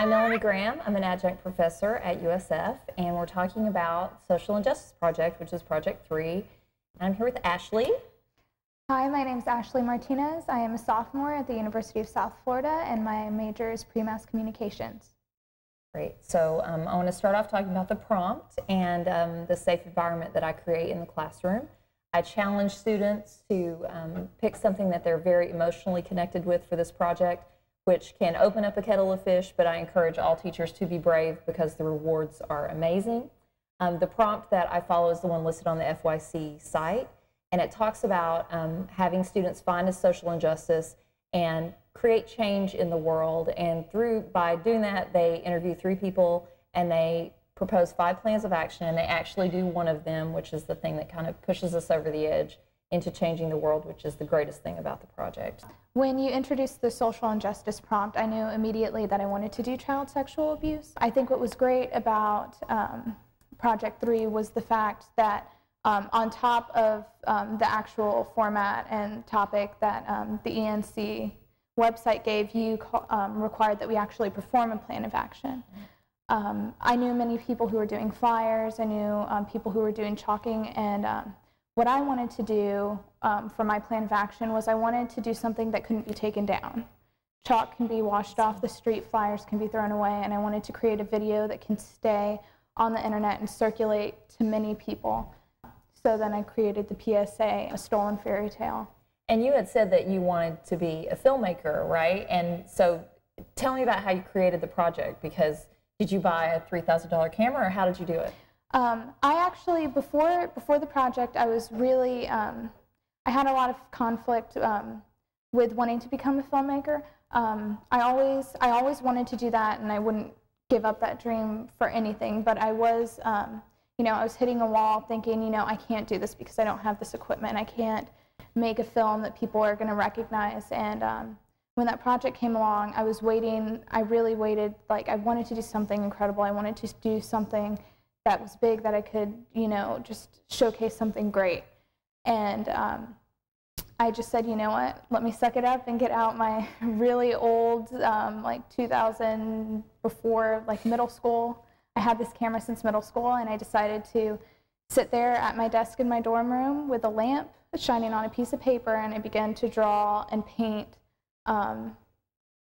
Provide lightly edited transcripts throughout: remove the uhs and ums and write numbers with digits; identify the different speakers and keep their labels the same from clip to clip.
Speaker 1: I'm Melanie Graham. I'm an adjunct professor at USF, and we're talking about Social Injustice Project, which is Project 3. And I'm here with Ashley.
Speaker 2: Hi, my name is Ashley Martinez. I am a sophomore at the University of South Florida, and my major is pre-mass communications.
Speaker 1: Great. So I want to start off talking about the prompt and the safe environment that I create in the classroom. I challenge students to pick something that they're very emotionally connected with for this project, which can open up a kettle of fish, but I encourage all teachers to be brave because the rewards are amazing. The prompt that I follow is the one listed on the FYC site, and it talks about having students find a social injustice and create change in the world. And by doing that, they interview 3 people and they propose 5 plans of action, and they actually do one of them, which is the thing that kind of pushes us over the edge into changing the world, which is the greatest thing about the project.
Speaker 2: When you introduced the social injustice prompt, I knew immediately that I wanted to do child sexual abuse. I think what was great about Project 3 was the fact that on top of the actual format and topic that the ENC website gave you, required that we actually perform a plan of action. I knew many people who were doing flyers. I knew people who were doing chalking, and what I wanted to do for my plan of action was I wanted to do something that couldn't be taken down. Chalk can be washed off the street, flyers can be thrown away, and I wanted to create a video that can stay on the internet and circulate to many people. So then I created the PSA, A Stolen Fairy Tale.
Speaker 1: And you had said that you wanted to be a filmmaker, right? And so tell me about how you created the project, because did you buy a $3,000 camera, or how did you do it?
Speaker 2: I actually, before the project, I was really, I had a lot of conflict with wanting to become a filmmaker. I always wanted to do that, and I wouldn't give up that dream for anything, but I was, you know, I was hitting a wall thinking, you know, I can't do this because I don't have this equipment. I can't make a film that people are going to recognize. And when that project came along, I was waiting. I really waited. Like, I wanted to do something incredible. I wanted to do something that was big, that I could, you know, just showcase something great. And I just said, you know what, let me suck it up and get out my really old, like 2000, before like middle school. I had this camera since middle school, and I decided to sit there at my desk in my dorm room with a lamp shining on a piece of paper, and I began to draw and paint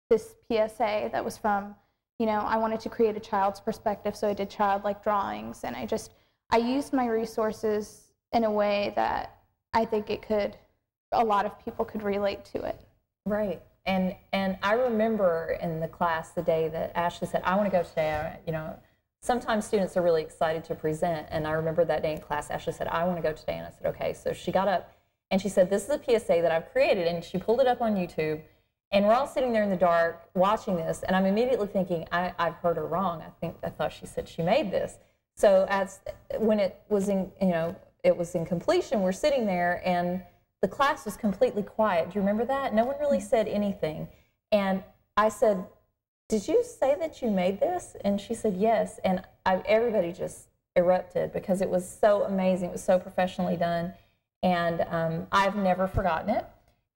Speaker 2: this PSA that was from, you know, I wanted to create a child's perspective, so I did childlike drawings, and I used my resources in a way that I think a lot of people could relate to it.
Speaker 1: Right. And I remember in the class the day that Ashley said, I want to go today. You know, sometimes students are really excited to present, and I remember that day in class, Ashley said, I want to go today, and I said, okay. So she got up and she said, this is a PSA that I've created, and she pulled it up on YouTube, and we're all sitting there in the dark watching this, and I'm immediately thinking, I've heard her wrong. I thought she said she made this. So when it was in, you know, it was in completion, we're sitting there, and the class was completely quiet. Do you remember that? No one really said anything. And I said, did you say that you made this? And she said, yes. And everybody just erupted because it was so amazing. It was so professionally done. And I've never forgotten it.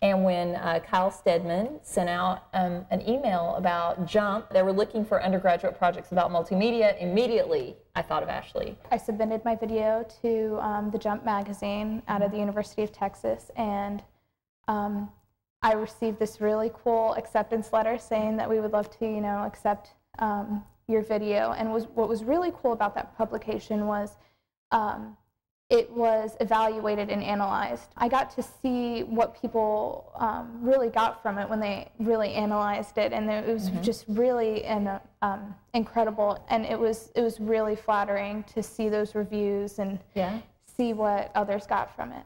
Speaker 1: And when Kyle Stedman sent out an email about JUMP, they were looking for undergraduate projects about multimedia, immediately I thought of Ashley.
Speaker 2: I submitted my video to the JUMP magazine out of the University of Texas, and I received this really cool acceptance letter saying that we would love to, you know, accept your video. And what was really cool about that publication was it was evaluated and analyzed. I got to see what people really got from it when they really analyzed it, and it was just really incredible. And it was really flattering to see those reviews and see what others got from it.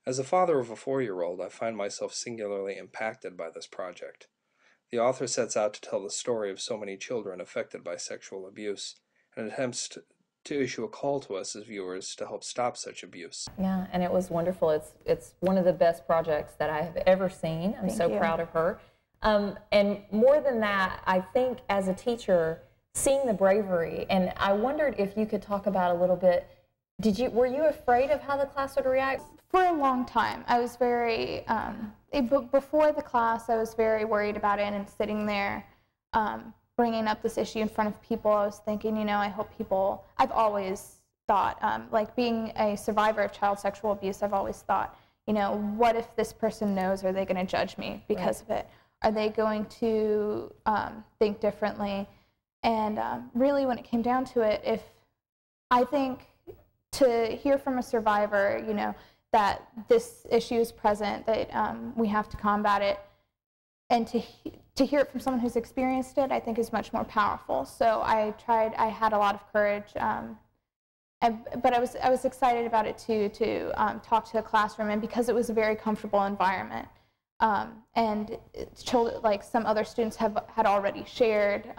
Speaker 3: As a father of a 4-year-old, I find myself singularly impacted by this project. The author sets out to tell the story of so many children affected by sexual abuse, and attempts to issue a call to us as viewers to help stop such abuse.
Speaker 1: Yeah, and it was wonderful. It's one of the best projects that I have ever seen. I'm so proud of her. And more than that, I think as a teacher, seeing the bravery, and I wondered if you could talk about a little bit, were you afraid of how the class would react?
Speaker 2: For a long time, I was before the class, I was very worried about it and sitting there bringing up this issue in front of people, I was thinking, you know, I hope people, I've always thought, like being a survivor of child sexual abuse, I've always thought, you know, what if this person knows, are they going to judge me because of it? Are they going to think differently? And really when it came down to it, I think to hear from a survivor, you know, that this issue is present, that we have to combat it, and to hear it from someone who's experienced it, I think is much more powerful. So I had a lot of courage, but I was excited about it too, to talk to the classroom, and because it was a very comfortable environment. And children, like some other students had already shared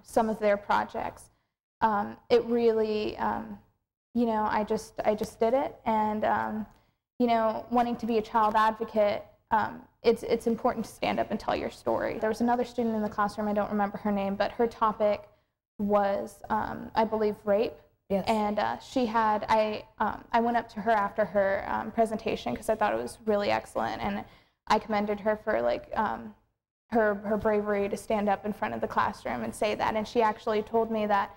Speaker 2: some of their projects. It really, you know, I just did it, and you know, wanting to be a child advocate, it's important to stand up and tell your story. There was another student in the classroom, I don't remember her name, but her topic was, I believe, rape. Yes. And I went up to her after her presentation because I thought it was really excellent, and I commended her for like her bravery to stand up in front of the classroom and say that. And she actually told me that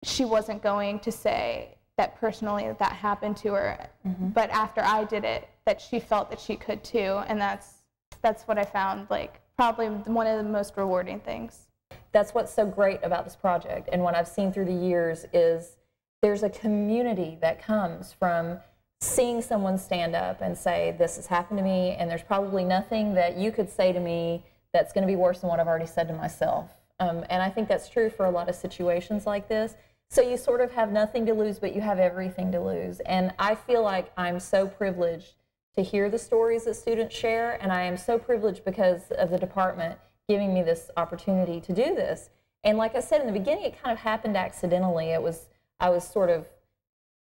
Speaker 2: she wasn't going to say that personally that happened to her, but after I did it, that she felt that she could too. And that's what I found like probably one of the most rewarding things.
Speaker 1: That's what's so great about this project, and what I've seen through the years is there's a community that comes from seeing someone stand up and say, this has happened to me, and there's probably nothing that you could say to me that's going to be worse than what I've already said to myself. And I think that's true for a lot of situations like this. So you sort of have nothing to lose, but you have everything to lose. And I feel like I'm so privileged to hear the stories that students share, and I am so privileged because of the department giving me this opportunity to do this. And like I said in the beginning, it kind of happened accidentally. I was sort of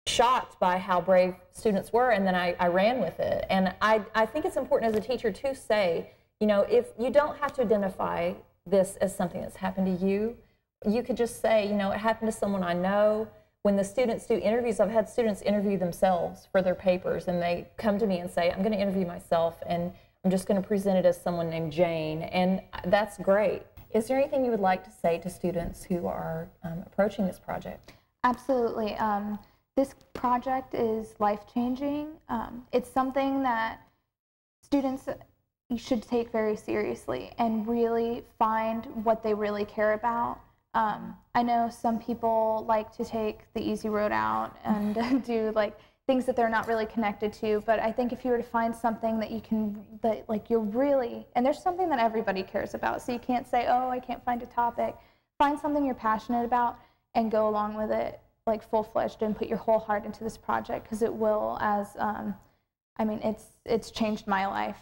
Speaker 1: shocked by how brave students were, and then I ran with it. And I think it's important as a teacher to say, you know, if you don't have to identify this as something that's happened to you, you could just say, you know, it happened to someone I know. When the students do interviews, I've had students interview themselves for their papers, and they come to me and say, I'm going to interview myself, and I'm just going to present it as someone named Jane, and that's great. Is there anything you would like to say to students who are approaching this project?
Speaker 2: Absolutely. This project is life-changing. It's something that students should take very seriously and really find what they really care about. I know some people like to take the easy road out and do like things that they're not really connected to, but I think if you were to find something that you can, that like you're really, and there's something that everybody cares about, so you can't say, oh, I can't find a topic. Find something you're passionate about and go along with it like full-fledged and put your whole heart into this project, because it will, as I mean, it's changed my life.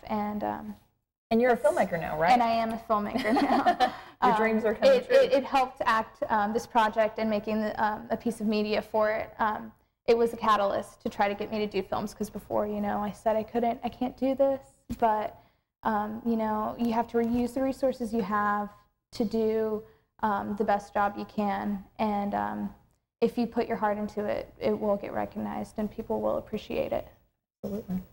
Speaker 2: And
Speaker 1: you're a filmmaker now, right?
Speaker 2: And I am a filmmaker now.
Speaker 1: Your dreams are coming true.
Speaker 2: It helped act this project and making a piece of media for it. It was a catalyst to try to get me to do films, because before, you know, I said I can't do this, but you know, you have to use the resources you have to do the best job you can, and if you put your heart into it, it will get recognized and people will appreciate it.
Speaker 1: Absolutely.